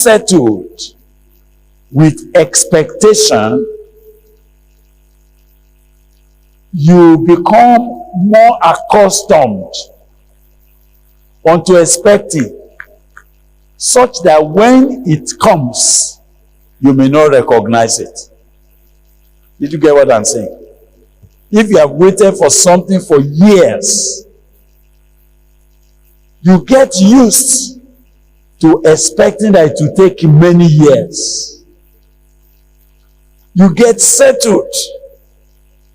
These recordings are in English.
settled with expectation, you become more accustomed unto expecting, such that when it comes, you may not recognize it. Did you get what I'm saying? If you have waited for something for years, you get used to expecting that it will take many years. You get settled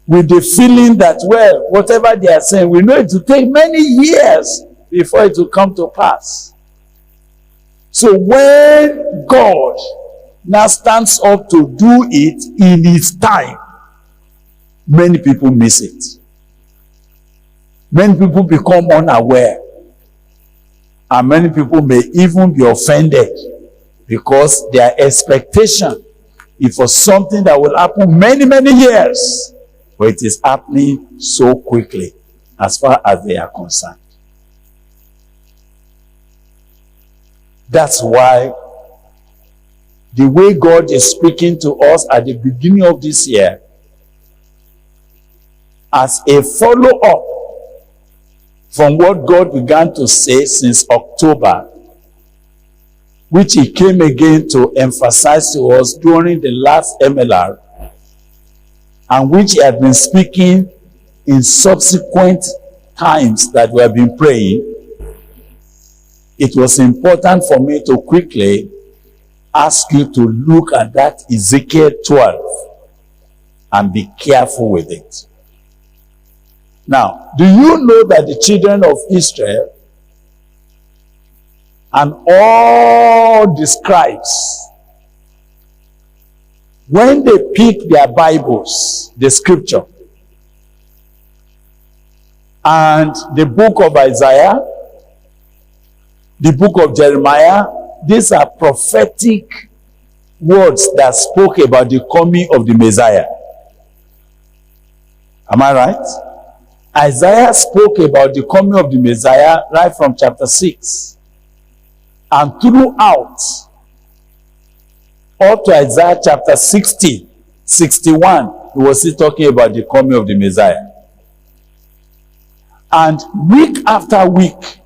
with the feeling that, well, whatever they are saying, we know it will take many years before it will come to pass. So when God now stands up to do it in his time, many people miss it. Many people become unaware. And many people may even be offended because their expectation is for something that will happen many, many years. But it is happening so quickly as far as they are concerned. That's why the way God is speaking to us at the beginning of this year, as a follow-up from what God began to say since October, which he came again to emphasize to us during the last MLR, and which he had been speaking in subsequent times that we have been praying, it was important for me to quickly ask you to look at that Ezekiel 12 and be careful with it. Now, do you know that the children of Israel and all the scribes, when they pick their Bibles, the scripture, and the book of Isaiah, the book of Jeremiah, these are prophetic words that spoke about the coming of the Messiah. Am I right? Isaiah spoke about the coming of the Messiah right from chapter 6. And throughout, up to Isaiah chapter 60, 61, he was still talking about the coming of the Messiah. And week after week,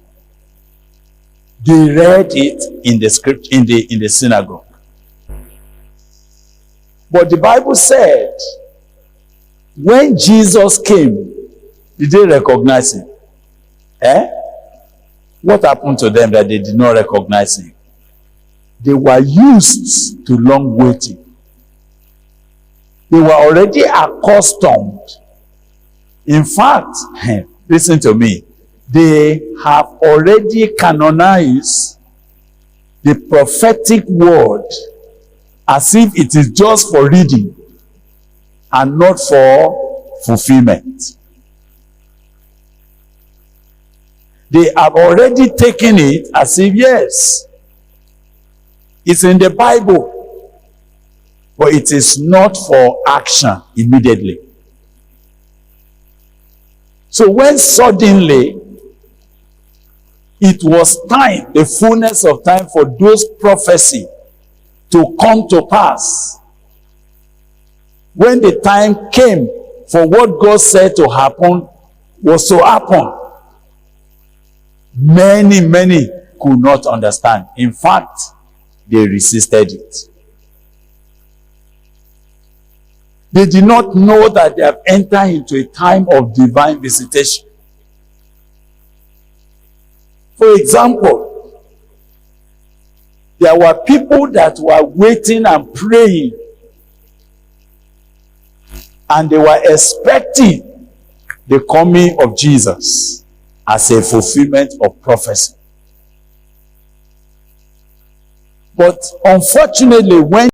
they read it in the script, in the synagogue. But the Bible said, when Jesus came, did they recognize him? What happened to them that they did not recognize him? They were used to long waiting. They were already accustomed. In fact, listen to me, they have already canonized the prophetic word as if it is just for reading and not for fulfillment. They have already taken it as if, yes, it's in the Bible, but it is not for action immediately. So when suddenly it was time, the fullness of time for those prophecy to come to pass, when the time came for what God said to happen was to happen, many could not understand. In fact, they resisted it. They did not know that they have entered into a time of divine visitation. For example, there were people that were waiting and praying, and they were expecting the coming of Jesus as a fulfillment of prophecy. But unfortunately, when